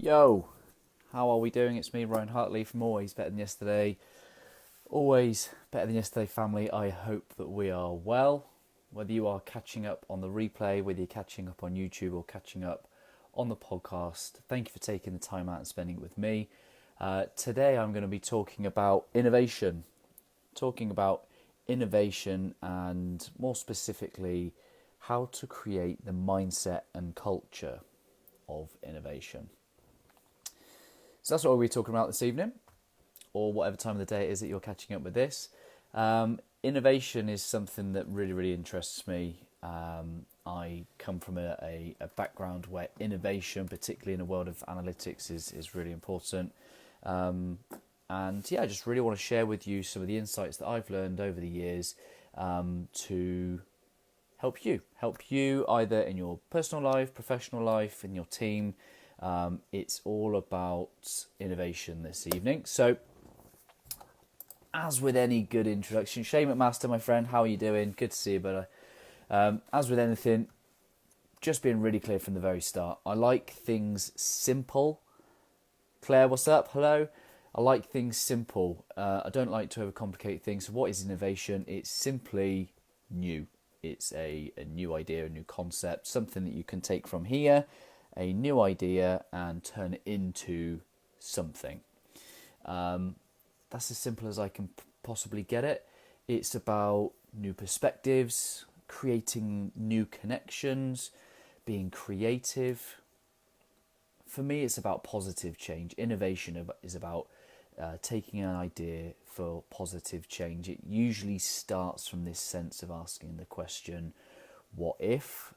Yo, how are we doing? It's me, Ryan Hartley from Always Better Than Yesterday. Always Better Than Yesterday family. I hope that we are well. Whether you are catching up on the replay, whether you're catching up on YouTube or catching up on the podcast, thank you for taking the time out and spending it with me. Today I'm going to be talking about innovation. And more specifically, how to create the mindset and culture of innovation. So that's what we'll be talking about this evening, or whatever time of the day it is that you're catching up with this. Innovation is something that really, really interests me. I come from a background where innovation, particularly in the world of analytics, is really important. I just really want to share with you some of the insights that I've learned over the years to help you either in your personal life, professional life, in your team. It's all about innovation this evening. So, as with any good introduction, Shay McMaster, my friend, how are you doing? Good to see you, brother. As with anything, just being really clear from the very start. I like things simple. Claire, what's up? Hello. I like things simple. I don't like to overcomplicate things. So what is innovation? It's simply new. It's a new idea, a new concept, something that you can take from here, a new idea, and turn it into something. That's as simple as I can possibly get it. It's about new perspectives, creating new connections, being creative. For me, it's about positive change. Innovation is about taking an idea for positive change. It usually starts from this sense of asking the question, what if?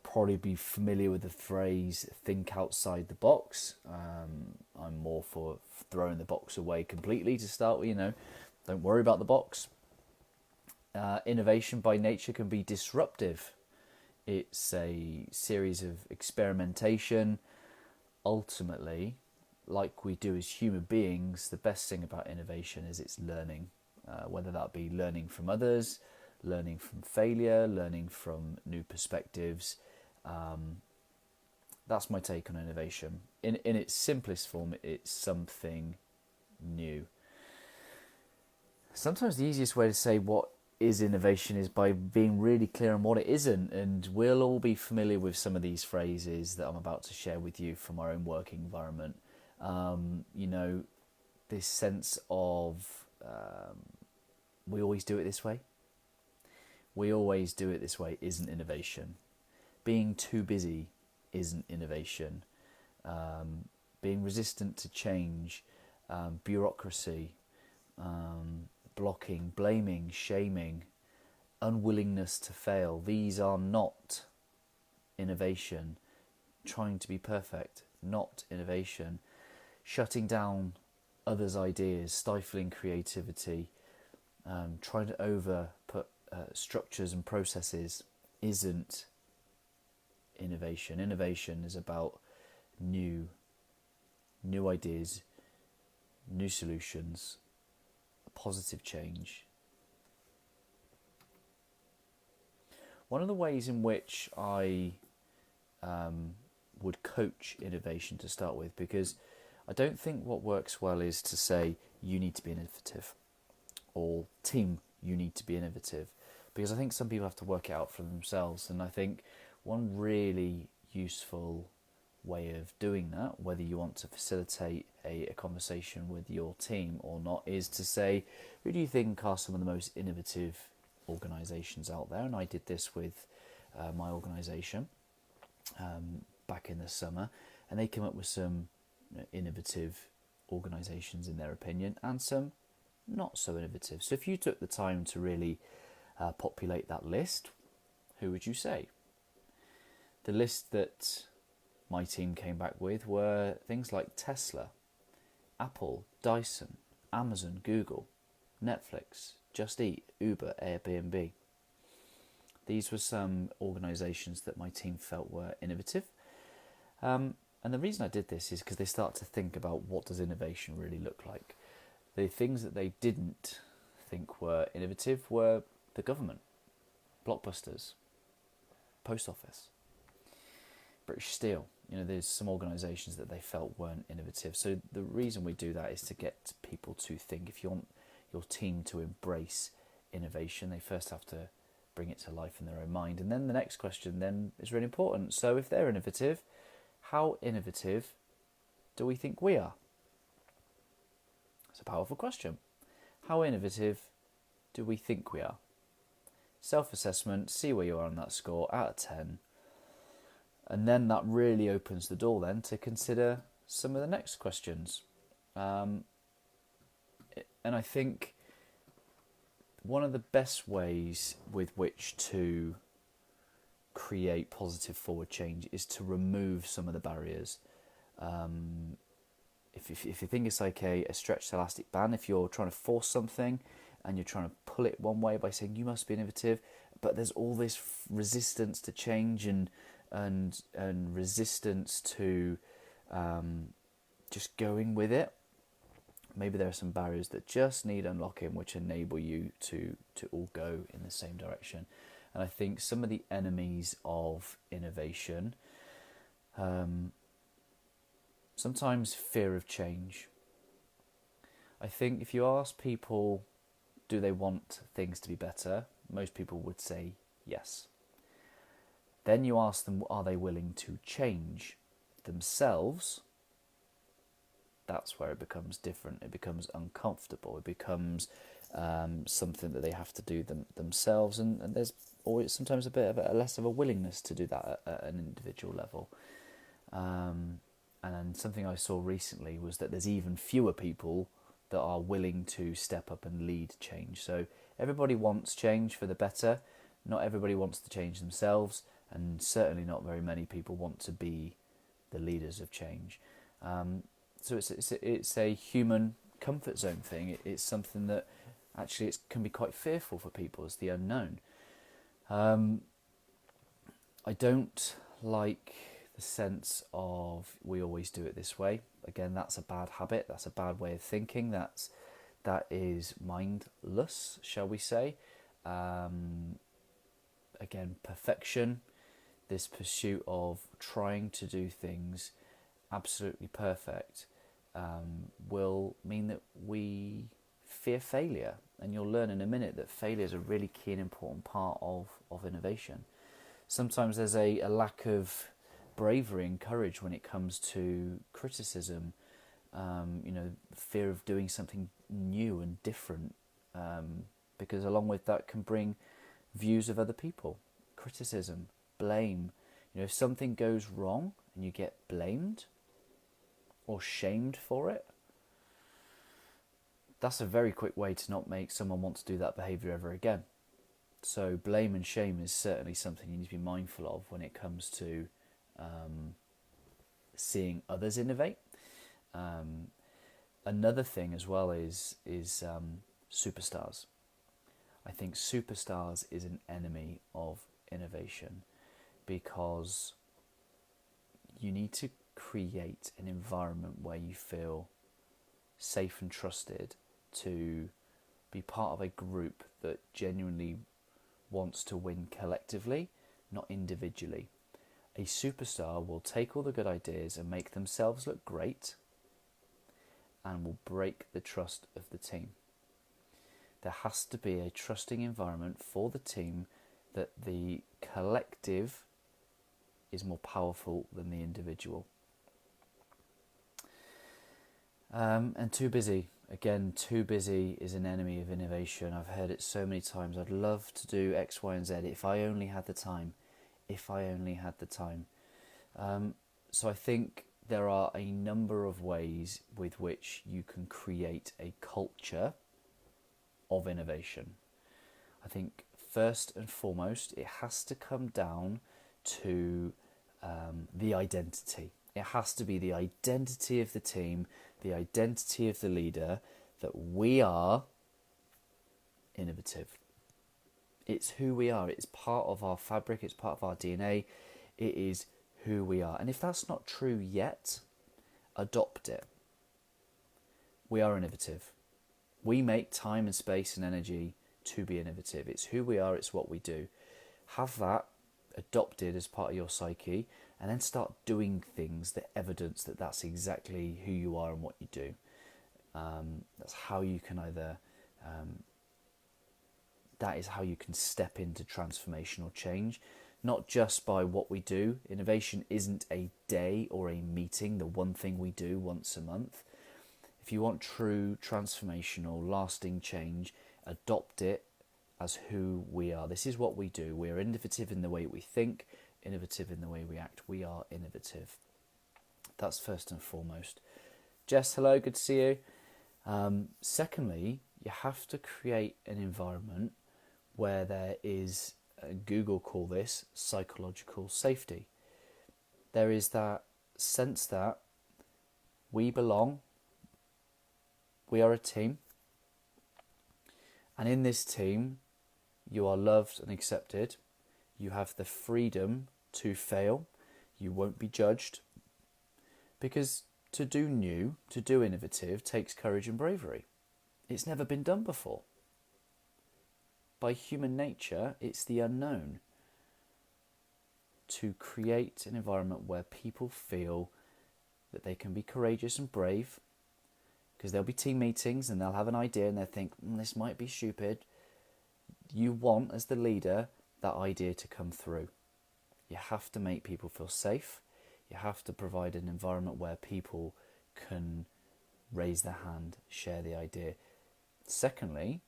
Probably be familiar with the phrase think outside the box. I'm more for throwing the box away completely to start with, don't worry about the box. Innovation by nature can be disruptive. It's a series of experimentation. Ultimately, like we do as human beings, the best thing about innovation is it's learning, whether that be learning from others, learning from failure, learning from new perspectives. That's my take on innovation. In its simplest form, it's something new. Sometimes the easiest way to say what is innovation is by being really clear on what it isn't, and we'll all be familiar with some of these phrases that I'm about to share with you from our own working environment. This sense of we always do it this way. We always do it this way isn't innovation. Being too busy isn't innovation. Being resistant to change, bureaucracy, blocking, blaming, shaming, unwillingness to fail. These are not innovation. Trying to be perfect, not innovation. Shutting down others' ideas, stifling creativity, trying to overput structures and processes isn't innovation. Innovation is about new ideas, new solutions, positive change. One of the ways in which I would coach innovation to start with, because I don't think what works well is to say you need to be innovative or team you need to be innovative, because I think some people have to work it out for themselves. And I think one really useful way of doing that, whether you want to facilitate a conversation with your team or not, is to say, who do you think are some of the most innovative organisations out there? And I did this with my organisation back in the summer, and they came up with some innovative organisations in their opinion, and some not so innovative. So if you took the time to really populate that list, who would you say? The list that my team came back with were things like Tesla, Apple, Dyson, Amazon, Google, Netflix, Just Eat, Uber, Airbnb. These were some organisations that my team felt were innovative. And the reason I did this is because they start to think about what does innovation really look like. The things that they didn't think were innovative were the government, Blockbusters, Post Office, British Steel, There's some organisations that they felt weren't innovative. So the reason we do that is to get people to think. If you want your team to embrace innovation, they first have to bring it to life in their own mind. And then the next question then is really important. So if they're innovative, how innovative do we think we are? It's a powerful question. How innovative do we think we are? Self-assessment, see where you are on that score out of 10. And then that really opens the door then to consider some of the next questions. And I think one of the best ways with which to create positive forward change is to remove some of the barriers. If you think it's like a stretched elastic band, if you're trying to force something and you're trying to pull it one way by saying you must be innovative, but there's all this resistance to change and resistance to just going with it. Maybe there are some barriers that just need unlocking, which enable you to all go in the same direction. And I think some of the enemies of innovation, sometimes fear of change. I think if you ask people, do they want things to be better? Most people would say yes. Then you ask them, are they willing to change themselves? That's where it becomes different. It becomes uncomfortable. It becomes something that they have to do themselves. And there's always sometimes a bit of a less of a willingness to do that at an individual level. And then something I saw recently was that there's even fewer people that are willing to step up and lead change. So everybody wants change for the better. Not everybody wants to change themselves. And certainly not very many people want to be the leaders of change. So it's a human comfort zone thing. It's something that actually it can be quite fearful for people as the unknown. I don't like the sense of we always do it this way. Again, that's a bad habit. That's a bad way of thinking. That is mindless, shall we say. Again, perfection. This pursuit of trying to do things absolutely perfect will mean that we fear failure. And you'll learn in a minute that failure is a really key and important part of innovation. Sometimes there's a lack of bravery and courage when it comes to criticism, fear of doing something new and different, because along with that can bring views of other people, criticism, blame. If something goes wrong and you get blamed or shamed for it, that's a very quick way to not make someone want to do that behaviour ever again. So blame and shame is certainly something you need to be mindful of when it comes to seeing others innovate. Another thing as well is superstars. I think superstars is an enemy of innovation, because you need to create an environment where you feel safe and trusted to be part of a group that genuinely wants to win collectively, not individually. A superstar will take all the good ideas and make themselves look great and will break the trust of the team. There has to be a trusting environment for the team that the collective is more powerful than the individual. And too busy. Again, too busy is an enemy of innovation. I've heard it so many times. I'd love to do X, Y, and Z if I only had the time. If I only had the time. So I think there are a number of ways with which you can create a culture of innovation. I think first and foremost, it has to come down to the identity. It has to be the identity of the team, the identity of the leader, that we are innovative. It's who we are. It's part of our fabric. It's part of our DNA. It is who we are. And if that's not true yet, adopt it. We are innovative. We make time and space and energy to be innovative. It's who we are. It's what we do. Have that adopted as part of your psyche, and then start doing things that evidence that that's exactly who you are and what you do. That's how you can either, that is how you can step into transformational change, not just by what we do. Innovation isn't a day or a meeting, the one thing we do once a month. If you want true transformational, lasting change, adopt it as who we are. This is what we do. We're innovative in the way we think, innovative in the way we act. We are innovative. That's first and foremost. Jess, hello, good to see you. Secondly, you have to create an environment where there is, Google call this psychological safety. There is that sense that we belong, we are a team, and in this team you are loved and accepted. You have the freedom to fail. You won't be judged, because to do new, to do innovative takes courage and bravery. It's never been done before. By human nature, it's the unknown. To create an environment where people feel that they can be courageous and brave, because there'll be team meetings and they'll have an idea and they'll think, this might be stupid. You want, as the leader, that idea to come through. You have to make people feel safe. You have to provide an environment where people can raise their hand, share the idea. Secondly,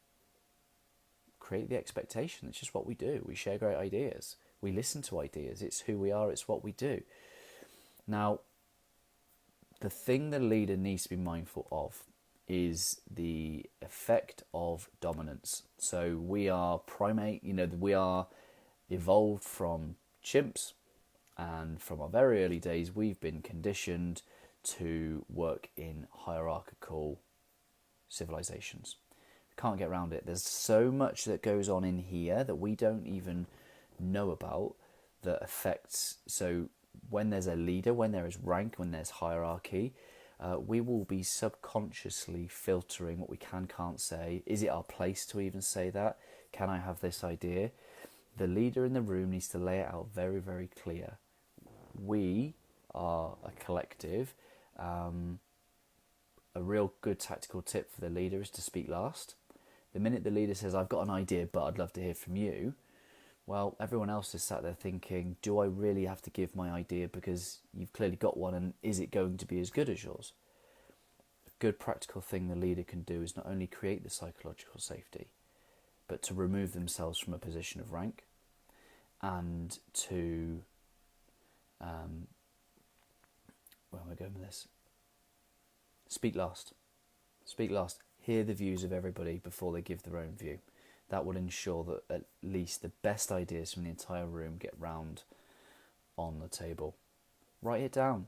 create the expectation. It's just what we do. We share great ideas. We listen to ideas. It's who we are. It's what we do. Now, the thing the leader needs to be mindful of is the effect of dominance. So we are primate, we are evolved from chimps, and from our very early days, we've been conditioned to work in hierarchical civilizations. We can't get around it. There's so much that goes on in here that we don't even know about that affects. So when there's a leader, when there is rank, when there's hierarchy, we will be subconsciously filtering what we can't say. Is it our place to even say that? Can I have this idea? The leader in the room needs to lay it out very, very clear. We are a collective. A real good tactical tip for the leader is to speak last. The minute the leader says, I've got an idea, but I'd love to hear from you, well, everyone else is sat there thinking, do I really have to give my idea because you've clearly got one, and is it going to be as good as yours? A good practical thing the leader can do is not only create the psychological safety, but to remove themselves from a position of rank and to, where am I going with this? Speak last. Speak last. Hear the views of everybody before they give their own view. That will ensure that at least the best ideas from the entire room get round on the table. Write it down.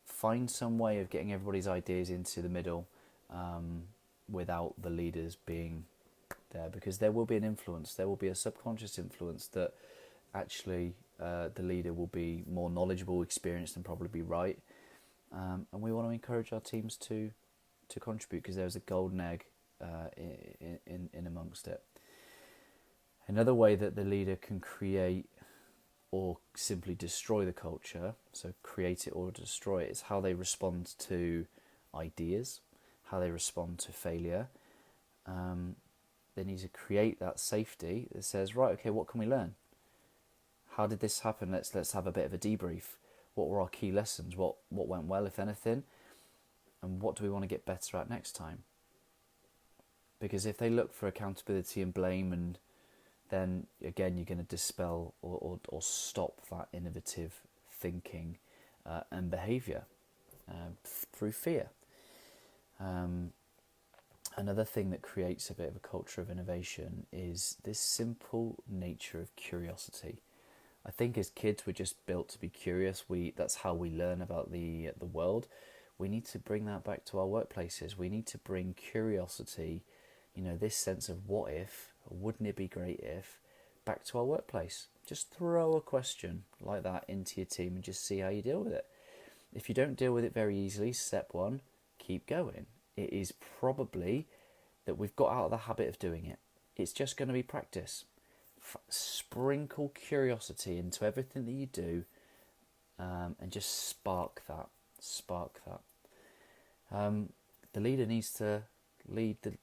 Find some way of getting everybody's ideas into the middle without the leaders being there, because there will be an influence. There will be a subconscious influence that actually the leader will be more knowledgeable, experienced, and probably be right. And we want to encourage our teams to contribute, because there's a golden egg in amongst it. Another way that the leader can create or simply destroy the culture, so create it or destroy it, is how they respond to ideas, how they respond to failure. They need to create that safety that says, right, okay, what can we learn? How did this happen? Let's have a bit of a debrief. What were our key lessons? What went well, if anything? And what do we want to get better at next time? Because if they look for accountability and blame, and then again you're going to dispel or stop that innovative thinking and behaviour through fear. Another thing that creates a bit of a culture of innovation is this simple nature of curiosity. I think as kids we're just built to be curious. That's how we learn about the world. We need to bring that back to our workplaces. We need to bring curiosity, this sense of what if, or wouldn't it be great if, back to our workplace. Just throw a question like that into your team and just see how you deal with it. If you don't deal with it very easily, step one, keep going. It is probably that we've got out of the habit of doing it. It's just going to be practice. Sprinkle curiosity into everything that you do, and just spark that. The leader needs to lead the,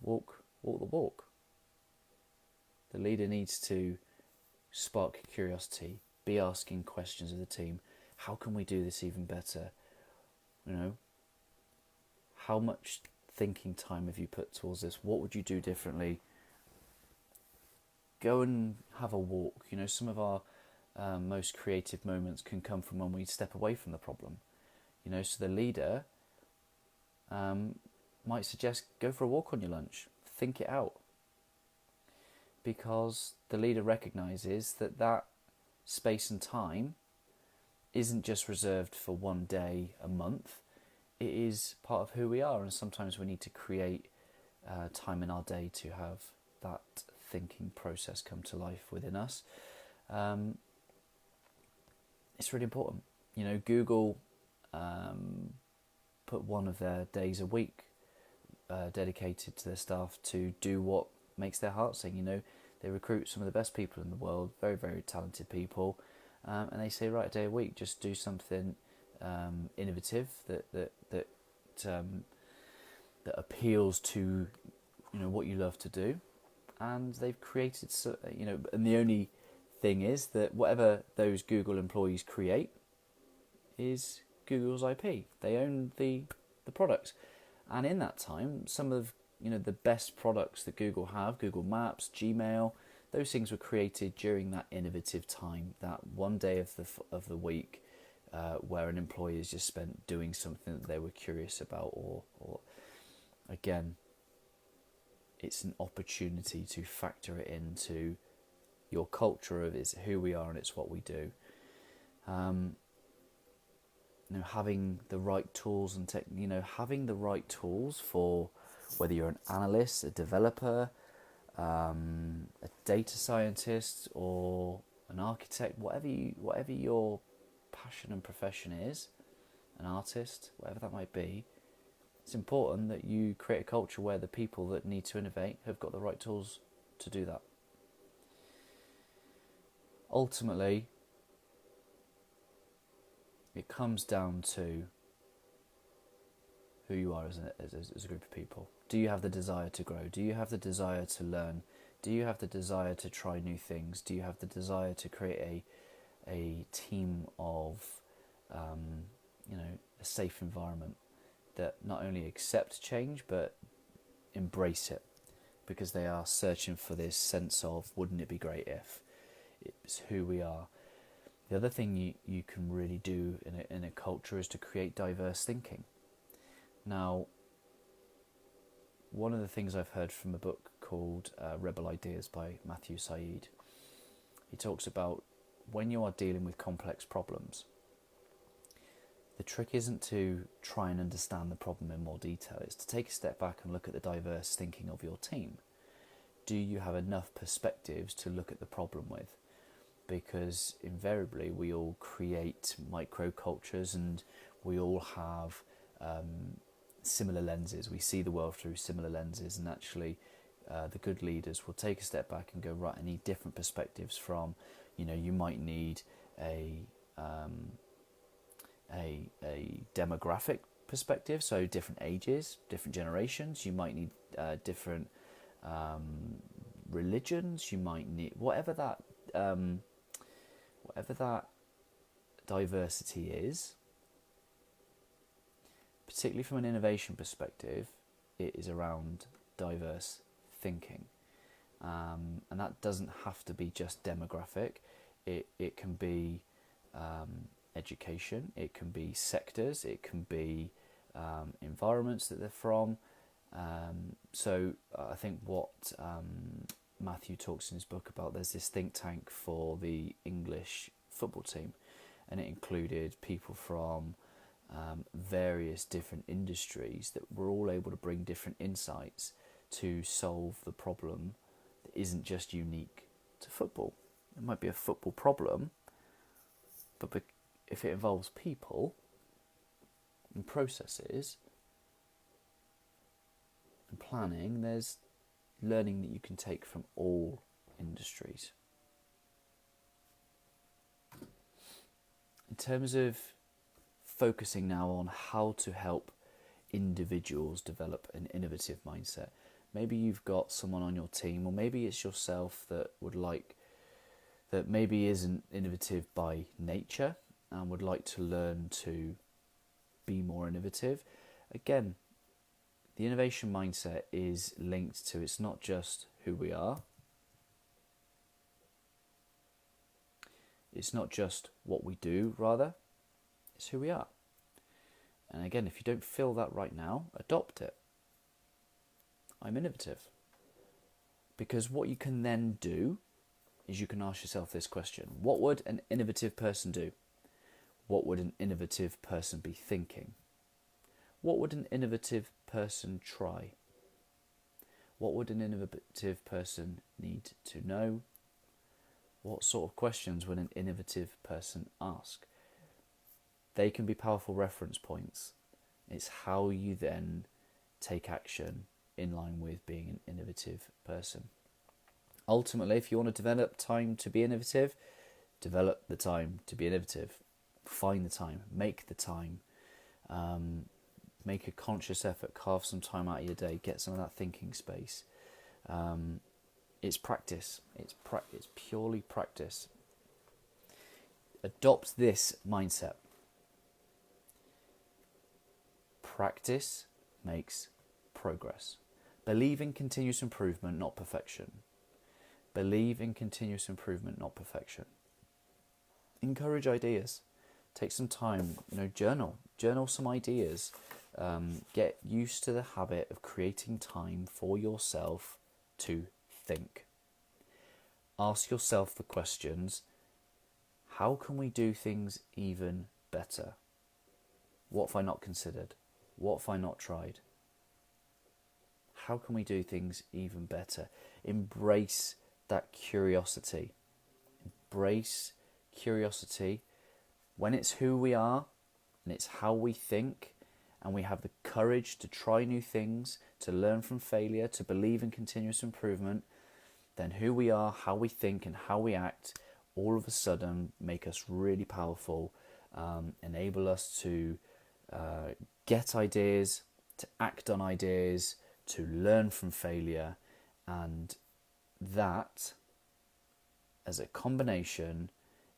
walk the walk. The leader needs to spark curiosity, be asking questions of the team. How can we do this even better? How much thinking time have you put towards this? What would you do differently? Go and have a walk. Some of our most creative moments can come from when we step away from the problem. So the leader might suggest go for a walk on your lunch. Think it out. Because the leader recognises that space and time isn't just reserved for one day a month. It is part of who we are, and sometimes we need to create time in our day to have that thinking process come to life within us. It's really important. Google put one of their days a week dedicated to their staff to do what makes their heart sing. They recruit some of the best people in the world, very, very talented people, and they say, right, a day a week, just do something innovative that appeals to what you love to do. And they've created and the only thing is that whatever those Google employees create is Google's IP. They own the products, and in that time, some of the best products that Google have, Google Maps, Gmail, those things were created during that innovative time, that one day of the week where an employee is just spent doing something that they were curious about, or again, it's an opportunity to factor it into your culture of it's who we are and it's what we do. Having the right tools and having the right tools for whether you're an analyst, a developer, a data scientist, or an architect, whatever your passion and profession is, an artist, whatever that might be, it's important that you create a culture where the people that need to innovate have got the right tools to do that. Ultimately, it comes down to who you are as a group of people. Do you have the desire to grow? Do you have the desire to learn? Do you have the desire to try new things? Do you have the desire to create a team of, a safe environment that not only accept change but embrace it, because they are searching for this sense of wouldn't it be great if? It's who we are. The other thing you can really do in a culture is to create diverse thinking. Now, one of the things I've heard from a book called Rebel Ideas by Matthew Syed, he talks about when you are dealing with complex problems, the trick isn't to try and understand the problem in more detail. It's to take a step back and look at the diverse thinking of your team. Do you have enough perspectives to look at the problem with? Because invariably we all create microcultures and we all have similar lenses. We see the world through similar lenses, and actually the good leaders will take a step back and go, right, I need different perspectives from, you might need a demographic perspective, so different ages, different generations. You might need different religions. You might need whatever that diversity is. Particularly from an innovation perspective, it is around diverse thinking, and that doesn't have to be just demographic. It can be education, it can be sectors, it can be environments that they're from. So I think what Matthew talks in his book about, there's this think tank for the English football team, and it included people from various different industries that were all able to bring different insights to solve the problem that isn't just unique to football. It might be a football problem, but if it involves people and processes and planning, there's learning that you can take from all industries. in terms of focusing now on how to help individuals develop an innovative mindset, maybe you've got someone on your team, or maybe it's yourself that maybe isn't innovative by nature and would like to learn to be more innovative. Again, the innovation mindset is linked to, it's not just who we are, it's not just what we do, rather, it's who we are. And again, if you don't feel that right now, adopt it. I'm innovative. Because what you can then do is you can ask yourself this question: what would an innovative person do? What would an innovative person be thinking? What would an innovative person try? What would an innovative person need to know? What sort of questions would an innovative person ask? They can be powerful reference points. It's how you then take action in line with being an innovative person. Ultimately, if you want to develop time to be innovative, develop the time to be innovative. Find the time, make the time, make a conscious effort, carve some time out of your day, get some of that thinking space. It's practice. It's purely practice. Adopt this mindset. Practice makes progress. Believe in continuous improvement, not perfection. Believe in continuous improvement, not perfection. Encourage ideas. Take some time, journal some ideas. Get used to the habit of creating time for yourself to think. Ask yourself the questions: how can we do things even better? What have I not considered? What have I not tried? How can we do things even better? Embrace that curiosity. Embrace curiosity. When it's who we are and it's how we think, and we have the courage to try new things, to learn from failure, to believe in continuous improvement, then who we are, how we think and how we act all of a sudden make us really powerful, enable us to get ideas, to act on ideas, to learn from failure, and that as a combination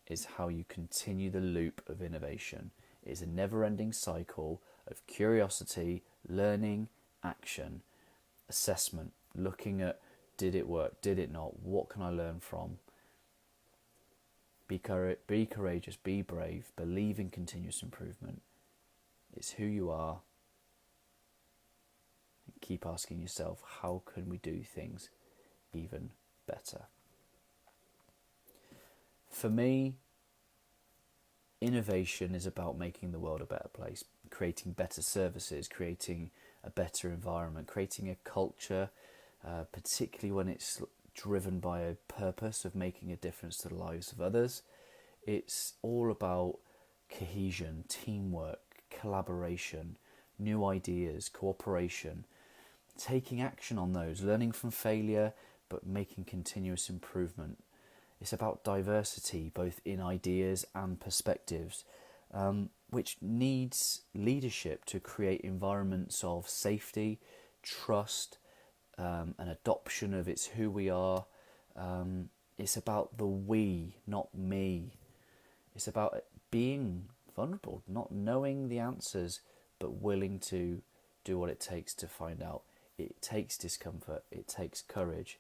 is how you continue the loop of innovation. It is a never-ending cycle of curiosity, learning, action, assessment, looking at, did it work, did it not, what can I learn from? Be courageous, be brave, believe in continuous improvement. It's who you are. And keep asking yourself, how can we do things even better? For me, innovation is about making the world a better place, creating better services, creating a better environment, creating a culture, particularly when it's driven by a purpose of making a difference to the lives of others. It's all about cohesion, teamwork, collaboration, new ideas, cooperation, taking action on those, learning from failure, but making continuous improvement. It's about diversity, both in ideas and perspectives, which needs leadership to create environments of safety, trust, an adoption of it's who we are. It's about the we, not me. It's about being vulnerable, not knowing the answers, but willing to do what it takes to find out. It takes discomfort, it takes courage,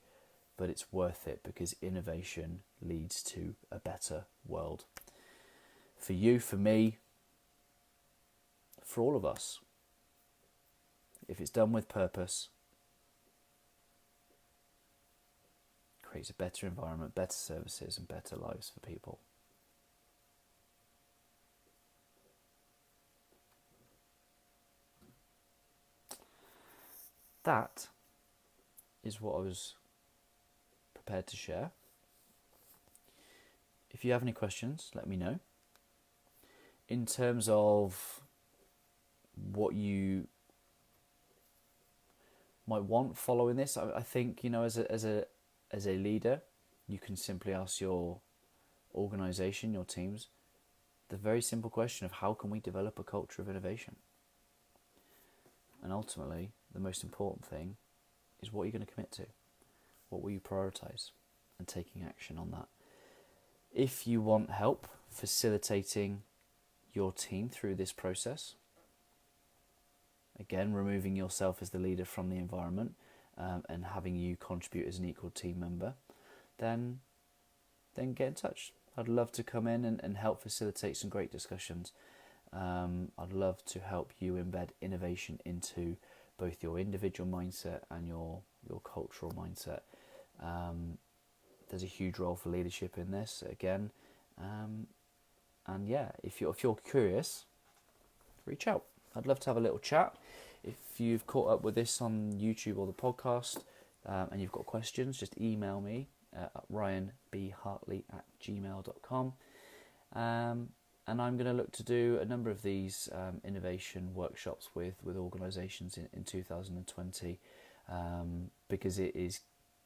but it's worth it because innovation leads to a better world. For you, for me, for all of us. If it's done with purpose, creates a better environment, better services and better lives for people. That is what I was prepared to share. If you have any questions, let me know. In terms of what you might want following this, I think, as a leader, you can simply ask your organisation, your teams, the very simple question of how can we develop a culture of innovation? And ultimately, the most important thing is what you're going to commit to. What will you prioritize? And taking action on that. If you want help facilitating your team through this process, again, removing yourself as the leader from the environment, and having you contribute as an equal team member, then get in touch. I'd love to come in and help facilitate some great discussions. I'd love to help you embed innovation into both your individual mindset and your cultural mindset. There's a huge role for leadership in this again, and yeah, if you're curious, reach out. I'd love to have a little chat. If you've caught up with this on YouTube or the podcast, and you've got questions, just email me at ryanbhartley@gmail.com. And I'm going to look to do a number of these innovation workshops with organisations in 2020, because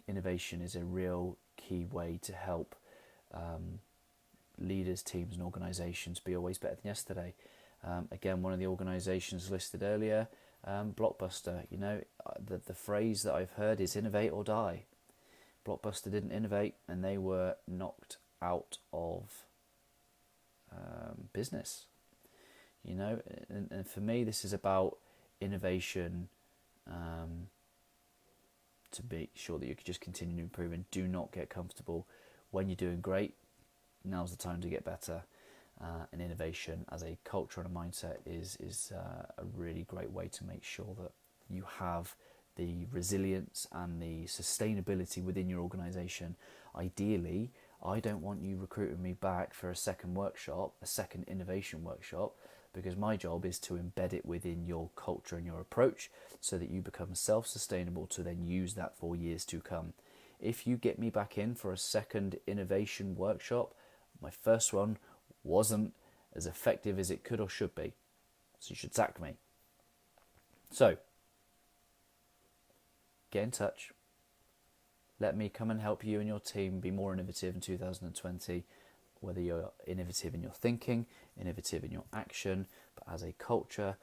innovation is a real key way to help leaders, teams and organisations be always better than yesterday. Again, one of the organisations listed earlier, Blockbuster, the phrase that I've heard is innovate or die. Blockbuster didn't innovate and they were knocked out of business. And for me, this is about innovation, to be sure that you can just continue to improve and do not get comfortable. When you're doing great, now's the time to get better. And innovation as a culture and a mindset is a really great way to make sure that you have the resilience and the sustainability within your organisation. Ideally, I don't want you recruiting me back for a second innovation workshop, because my job is to embed it within your culture and your approach so that you become self-sustainable to then use that for years to come. If you get me back in for a second innovation workshop, my first one wasn't as effective as it could or should be, so you should sack me. So get in touch. Let me come and help you and your team be more innovative in 2020, whether you're innovative in your thinking, innovative in your action, but as a culture,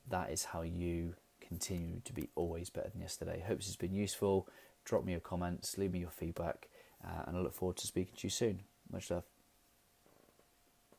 that is how you continue to be always better than yesterday. Hope this has been useful. Drop me your comments, leave me your feedback, and I look forward to speaking to you soon. Much love.